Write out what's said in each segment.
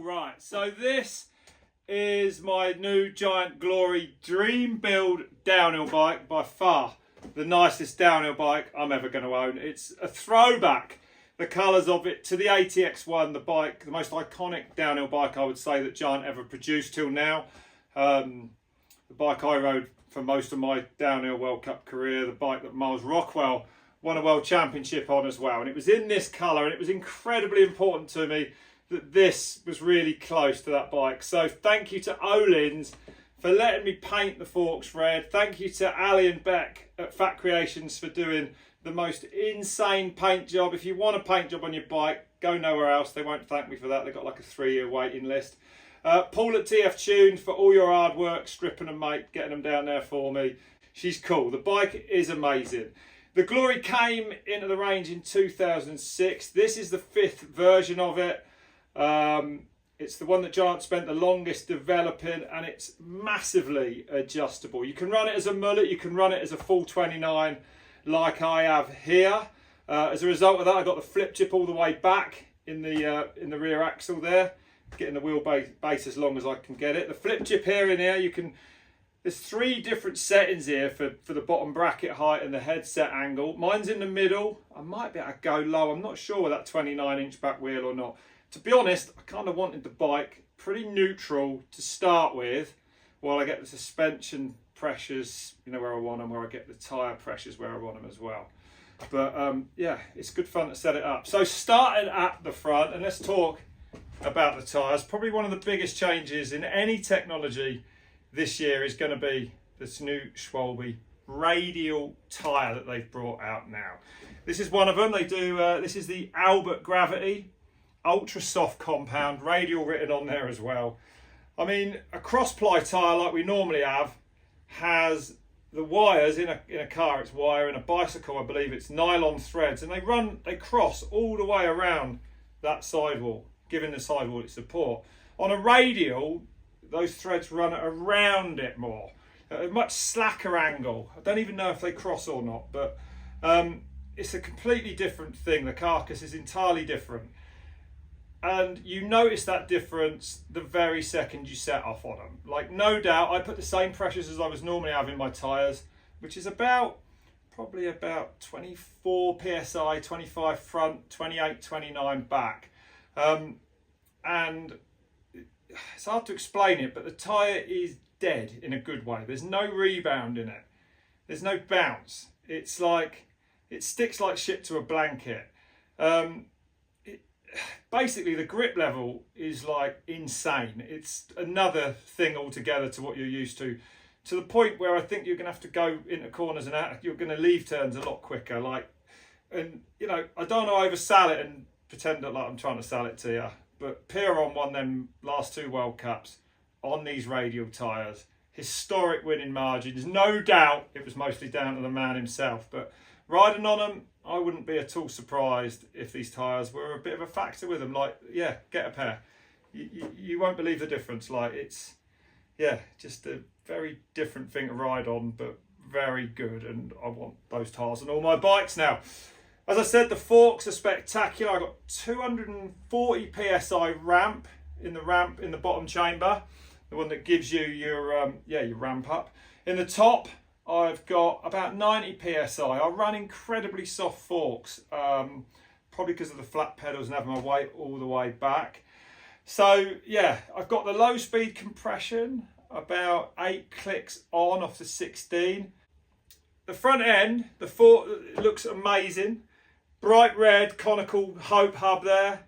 Right, so this is my new Giant Glory Dream Build downhill bike, by far the nicest downhill bike I'm ever going to own. It's a throwback, the colours of it, to the ATX1, the bike, the most iconic downhill bike I would say that Giant ever produced till now. The bike I rode for most of my downhill World Cup career, the bike that Miles Rockwell won a World Championship on as well. And it was in this colour, and it was incredibly important to me that this was really close to that bike. So thank you to Ohlins for letting me paint the forks red. Thank you to Ali and Beck at Fat Creations for doing the most insane paint job. If you want a paint job on your bike, go nowhere else. They won't thank me for that. They've got like a 3-year waiting list. Paul at TF Tuned for all your hard work, stripping and mate, getting them down there for me. She's cool. The bike is amazing. The Glory came into the range in 2006. This is the 5th version of it. It's the one that Giant spent the longest developing, and it's massively adjustable. You can run it as a mullet, you can run it as a full 29 like I have here. As a result of that, I got the flip chip all the way back in the rear axle there, getting the wheelbase as long as I can get it. The flip chip here and here, you can, there's 3 different settings here for the bottom bracket height and the headset angle. Mine's in the middle. I might be able to go low. I'm not sure with that 29-inch back wheel or not. To be honest, I kind of wanted the bike pretty neutral to start with, while I get the suspension pressures, you know, where I want them, where I get the tyre pressures where I want them as well. But yeah, it's good fun to set it up. So starting at the front, and let's talk about the tyres. Probably one of the biggest changes in any technology this year is going to be this new Schwalbe radial tyre that they've brought out now. This is one of them. They do. This is the Albert Gravity ultra soft compound, radial written on there as well. I mean, a cross ply tyre like we normally have has the wires in a car. It's wire. In a bicycle, I believe it's nylon threads, and they cross all the way around that sidewall, giving the sidewall its support. On a radial, those threads run around it more, at a much slacker angle. I don't even know if they cross or not, but it's a completely different thing. The carcass is entirely different, and you notice that difference the very second you set off on them. Like, no doubt, I put the same pressures as I was normally having my tyres, which is probably about 24 psi, 25 front, 28, 29 back. And it's hard to explain it, but the tyre is dead in a good way. There's no rebound in it. There's no bounce. It's like, it sticks like shit to a blanket. Basically, the grip level is like insane. It's another thing altogether to what you're used to the point where I think you're going to have to go into corners and out. You're going to leave turns a lot quicker. Like, and you know, I don't want to oversell it and pretend that like I'm trying to sell it to you, but Piron won them last 2 World Cups on these radial tyres. Historic winning margins. No doubt it was mostly down to the man himself, but riding on them, I wouldn't be at all surprised if these tyres were a bit of a factor with them. Like, yeah, get a pair. You won't believe the difference. Like, it's, yeah, just a very different thing to ride on, but very good. And I want those tyres on all my bikes now. As I said, the forks are spectacular. I got 240 psi ramp in the bottom chamber, the one that gives you your ramp up. In the top, I've got about 90 psi. I run incredibly soft forks, probably because of the flat pedals and having my weight all the way back. So yeah, I've got the low speed compression, about 8 clicks on off the 16. The front end, the fork, looks amazing. Bright red conical Hope hub there.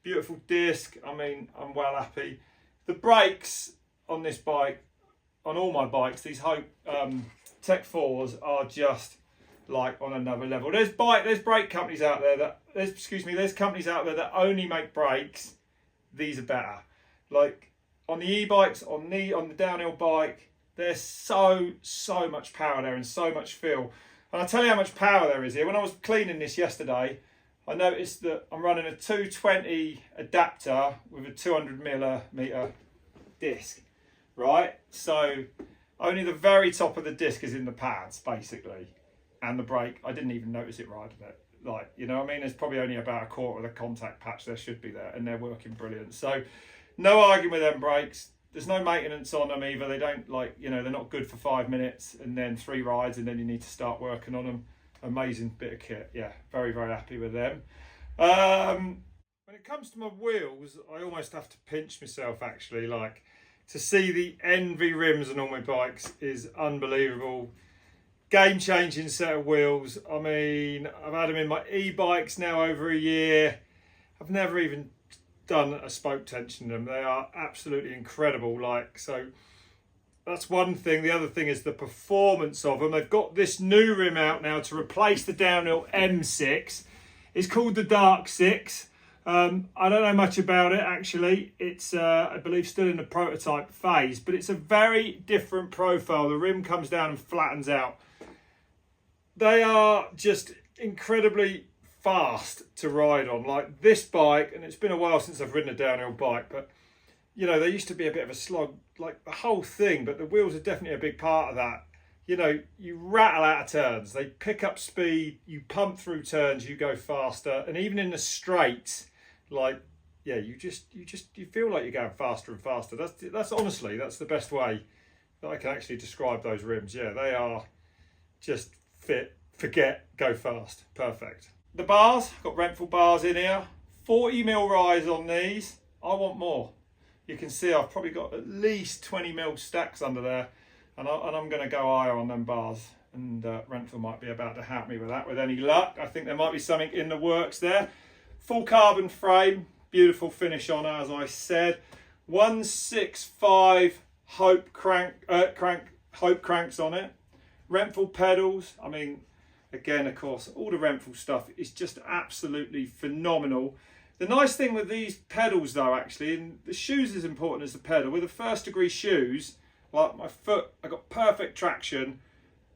Beautiful disc. I mean, I'm well happy. The brakes on this bike, on all my bikes, these Hope Tech 4s are just like on another level. There's brake companies out there that, there's companies out there that only make brakes. These are better. Like on the e-bikes, on the downhill bike, there's so much power there and so much feel. And I'll tell you how much power there is here. When I was cleaning this yesterday, I noticed that I'm running a 220 adapter with a 200mm disc, right? So only the very top of the disc is in the pads, basically. And the brake, I didn't even notice it riding it. Like, you know what I mean? There's probably only about a quarter of the contact patch there should be there, and they're working brilliant. So No arguing with them brakes. There's no maintenance on them either. They don't they're not good for 5 minutes and then 3 rides and then you need to start working on them. Amazing bit of kit. Yeah, very, very happy with them. When it comes to my wheels, I almost have to pinch myself actually. Like, to see the Envy rims on all my bikes is unbelievable. Game-changing set of wheels. I mean, I've had them in my e-bikes now over a year. I've never even done a spoke tension in them. They are absolutely incredible. So that's one thing. The other thing is the performance of them. They've got this new rim out now to replace the downhill M6. It's called the Dark 6. I don't know much about it actually. It's I believe still in the prototype phase, but it's a very different profile. The rim comes down and flattens out. They are just incredibly fast to ride on. Like this bike, and it's been a while since I've ridden a downhill bike, but they used to be a bit of a slog, like the whole thing, but the wheels are definitely a big part of that. You rattle out of turns, they pick up speed, you pump through turns, you go faster, and even in the straights, you feel like you're going faster and faster. That's honestly, that's the best way that I can actually describe those rims. Yeah, they are just fit, forget, go fast, perfect. The bars, I've got Renthal bars in here, 40mm rise on these. I want more. You can see I've probably got at least 20mm stacks under there, and I'm going to go higher on them bars, and Renthal might be about to help me with that with any luck. I think there might be something in the works there. Full carbon frame, beautiful finish on her, as I said. 165 Hope cranks on it. Renthal pedals. I mean, again, of course, all the Renthal stuff is just absolutely phenomenal. The nice thing with these pedals though, actually, and the shoes is important as the pedal. With the first degree shoes, like my foot, I got perfect traction,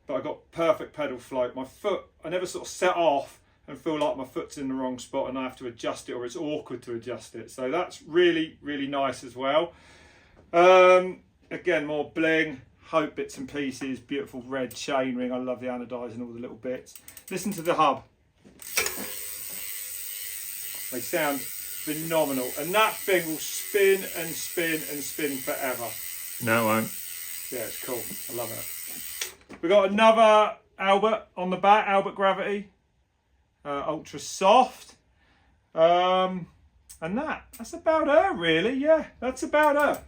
but I got perfect pedal float. My foot, I never sort of set off and feel like my foot's in the wrong spot and I have to adjust it, or it's awkward to adjust it. So that's really, really nice as well. Again, more bling. Hope bits and pieces, beautiful red chain ring. I love the anodizing, all the little bits. Listen to the hub. They sound phenomenal. And that thing will spin and spin and spin forever. No, it won't. Yeah, it's cool. I love it. We've got another Albert on the back, Albert Gravity. Ultra soft. And that's about her really. Yeah, that's about her.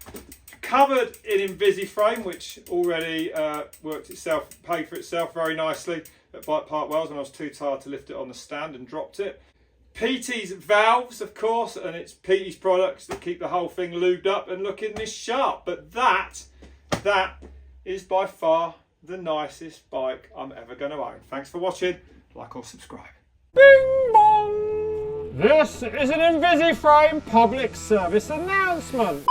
Covered in INVISIframe, which already paid for itself very nicely at Bike Park Wells when I was too tired to lift it on the stand and dropped it. Peatys valves, of course, and it's Peatys Products that keep the whole thing lubed up and looking this sharp. But that is by far the nicest bike I'm ever going to own. Thanks for watching. Like or subscribe. Bing bong! This is an INVISIframe public service announcement.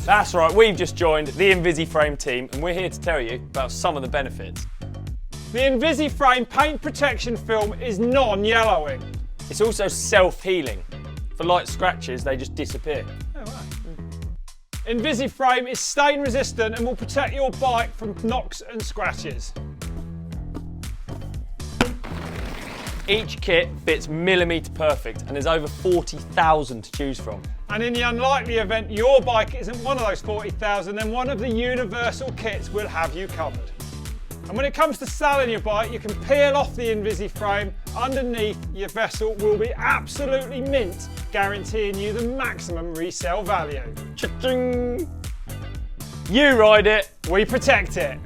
That's right, we've just joined the INVISIframe team and we're here to tell you about some of the benefits. The INVISIframe paint protection film is non-yellowing. It's also self-healing. For light scratches, they just disappear. Oh, wow. INVISIframe is stain resistant and will protect your bike from knocks and scratches. Each kit fits millimetre perfect and there's over 40,000 to choose from. And in the unlikely event your bike isn't one of those 40,000, then one of the universal kits will have you covered. And when it comes to selling your bike, you can peel off the INVISIframe. Underneath, your vessel will be absolutely mint, guaranteeing you the maximum resale value. Cha-ching! You ride it, we protect it.